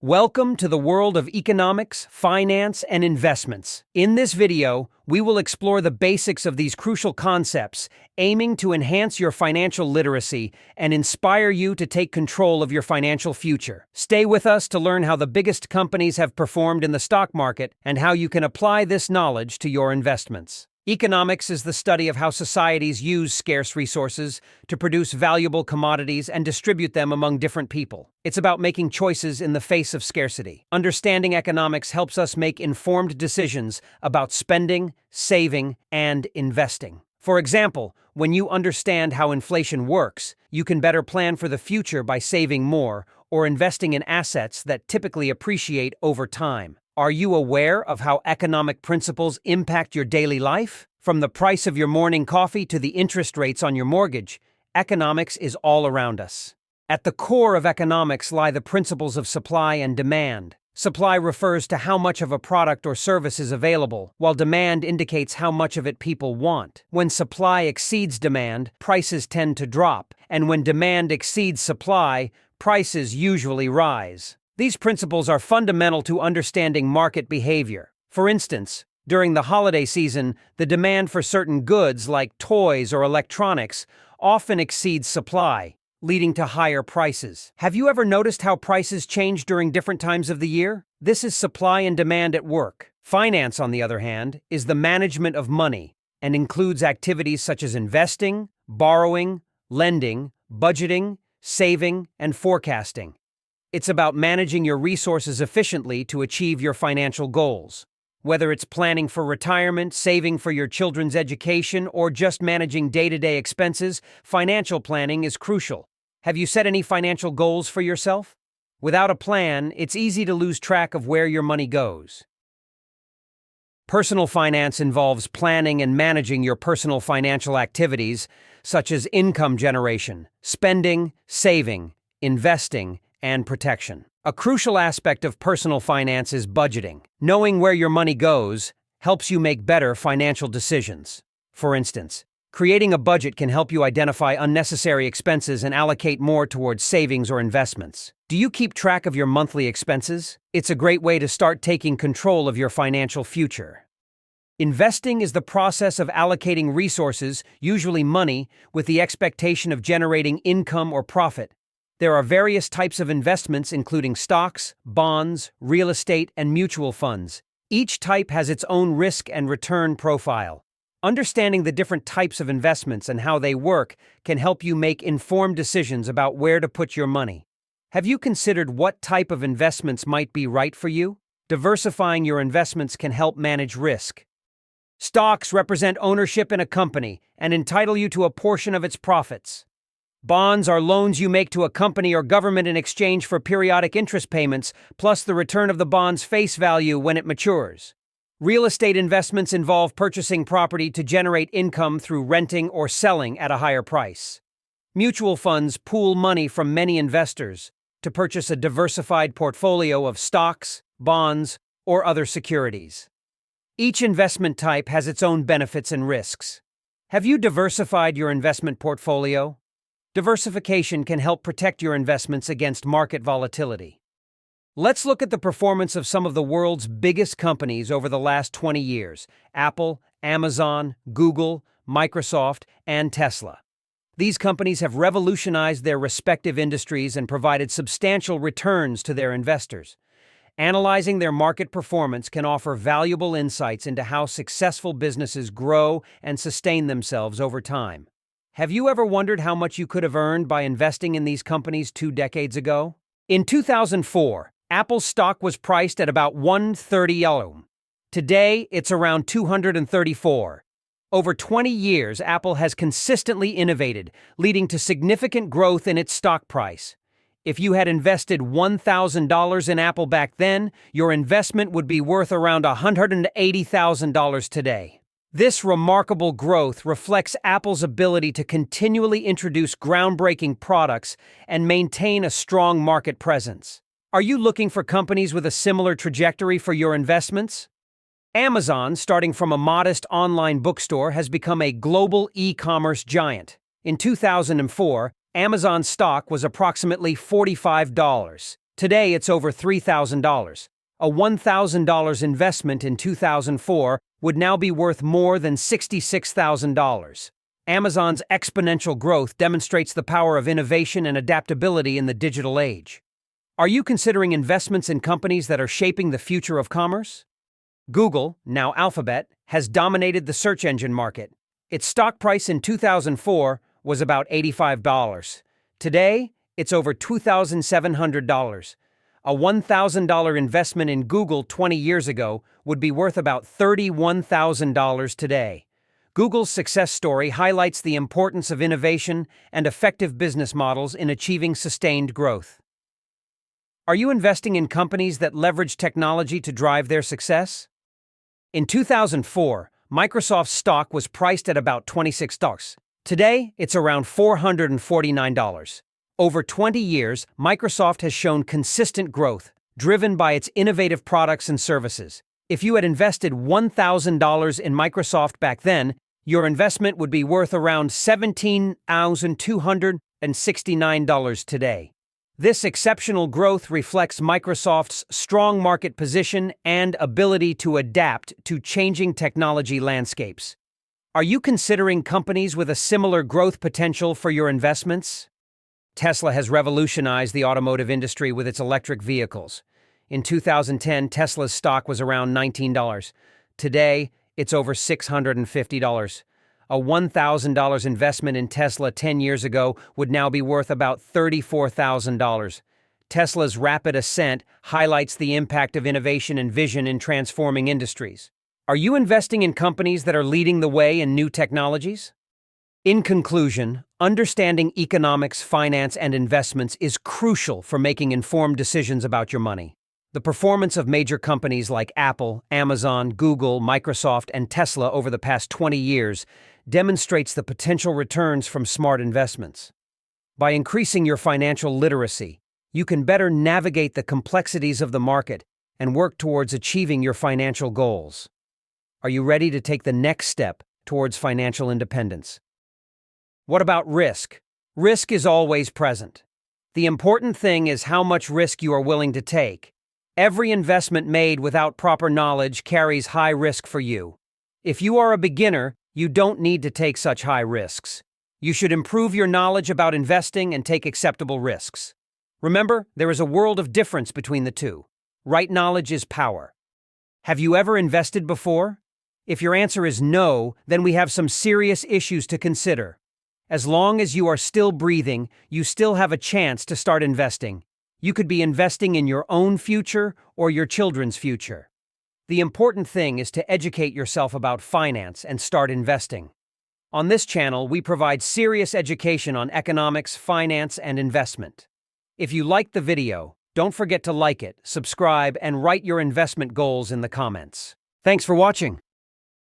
Welcome to the world of economics, finance, and investments. In this video, we will explore the basics of these crucial concepts, aiming to enhance your financial literacy and inspire you to take control of your financial future. Stay with us to learn how the biggest companies have performed in the stock market and how you can apply this knowledge to your investments. Economics is the study of how societies use scarce resources to produce valuable commodities and distribute them among different people. It's about making choices in the face of scarcity. Understanding economics helps us make informed decisions about spending, saving, and investing. For example, when you understand how inflation works, you can better plan for the future by saving more or investing in assets that typically appreciate over time. Are you aware of how economic principles impact your daily life? From the price of your morning coffee to the interest rates on your mortgage, economics is all around us. At the core of economics lie the principles of supply and demand. Supply refers to how much of a product or service is available, while demand indicates how much of it people want. When supply exceeds demand, prices tend to drop, and when demand exceeds supply, prices usually rise. These principles are fundamental to understanding market behavior. For instance, during the holiday season, the demand for certain goods like toys or electronics often exceeds supply, leading to higher prices. Have you ever noticed how prices change during different times of the year? This is supply and demand at work. Finance, on the other hand, is the management of money and includes activities such as investing, borrowing, lending, budgeting, saving, and forecasting. It's about managing your resources efficiently to achieve your financial goals. Whether it's planning for retirement, saving for your children's education, or just managing day-to-day expenses, financial planning is crucial. Have you set any financial goals for yourself? Without a plan, it's easy to lose track of where your money goes. Personal finance involves planning and managing your personal financial activities, such as income generation, spending, saving, investing, and protection. A crucial aspect of personal finance is budgeting. Knowing where your money goes helps you make better financial decisions. For instance, creating a budget can help you identify unnecessary expenses and allocate more towards savings or investments. Do you keep track of your monthly expenses? It's a great way to start taking control of your financial future. Investing is the process of allocating resources, usually money, with the expectation of generating income or profit. There are various types of investments including stocks, bonds, real estate, and mutual funds. Each type has its own risk and return profile. Understanding the different types of investments and how they work can help you make informed decisions about where to put your money. Have you considered what type of investments might be right for you? Diversifying your investments can help manage risk. Stocks represent ownership in a company and entitle you to a portion of its profits. Bonds are loans you make to a company or government in exchange for periodic interest payments, plus the return of the bond's face value when it matures. Real estate investments involve purchasing property to generate income through renting or selling at a higher price. Mutual funds pool money from many investors to purchase a diversified portfolio of stocks, bonds, or other securities. Each investment type has its own benefits and risks. Have you diversified your investment portfolio? Diversification can help protect your investments against market volatility. Let's look at the performance of some of the world's biggest companies over the last 20 years: Apple, Amazon, Google, Microsoft, and Tesla. These companies have revolutionized their respective industries and provided substantial returns to their investors. Analyzing their market performance can offer valuable insights into how successful businesses grow and sustain themselves over time. Have you ever wondered how much you could have earned by investing in these companies 2 decades ago? In 2004, Apple's stock was priced at about $130. Today, it's around $234. Over 20 years, Apple has consistently innovated, leading to significant growth in its stock price. If you had invested $1,000 in Apple back then, your investment would be worth around $180,000 today. This remarkable growth reflects Apple's ability to continually introduce groundbreaking products and maintain a strong market presence. Are you looking for companies with a similar trajectory for your investments? Amazon, starting from a modest online bookstore, has become a global e-commerce giant. In 2004, Amazon stock was approximately $45. Today, it's over $3,000. A $1,000 investment in 2004 would now be worth more than $66,000. Amazon's exponential growth demonstrates the power of innovation and adaptability in the digital age. Are you considering investments in companies that are shaping the future of commerce? Google, now Alphabet, has dominated the search engine market. Its stock price in 2004 was about $85. Today, it's over $2,700. A $1,000 investment in Google 20 years ago would be worth about $31,000 today. Google's success story highlights the importance of innovation and effective business models in achieving sustained growth. Are you investing in companies that leverage technology to drive their success? In 2004, Microsoft's stock was priced at about $26. Today, it's around $449. Over 20 years, Microsoft has shown consistent growth, driven by its innovative products and services. If you had invested $1,000 in Microsoft back then, your investment would be worth around $17,269 today. This exceptional growth reflects Microsoft's strong market position and ability to adapt to changing technology landscapes. Are you considering companies with a similar growth potential for your investments? Tesla has revolutionized the automotive industry with its electric vehicles. In 2010, Tesla's stock was around $19. Today, it's over $650. A $1,000 investment in Tesla 10 years ago would now be worth about $34,000. Tesla's rapid ascent highlights the impact of innovation and vision in transforming industries. Are you investing in companies that are leading the way in new technologies? In conclusion, understanding economics, finance, and investments is crucial for making informed decisions about your money. The performance of major companies like Apple, Amazon, Google, Microsoft, and Tesla over the past 20 years demonstrates the potential returns from smart investments. By increasing your financial literacy, you can better navigate the complexities of the market and work towards achieving your financial goals. Are you ready to take the next step towards financial independence? What about risk? Risk is always present. The important thing is how much risk you are willing to take. Every investment made without proper knowledge carries high risk for you. If you are a beginner, you don't need to take such high risks. You should improve your knowledge about investing and take acceptable risks. Remember, there is a world of difference between the two. Right knowledge is power. Have you ever invested before? If your answer is no, then we have some serious issues to consider. As long as you are still breathing, you still have a chance to start investing. You could be investing in your own future or your children's future. The important thing is to educate yourself about finance and start investing. On this channel, we provide serious education on economics, finance, and investment. If you liked the video, don't forget to like it, subscribe, and write your investment goals in the comments. Thanks for watching.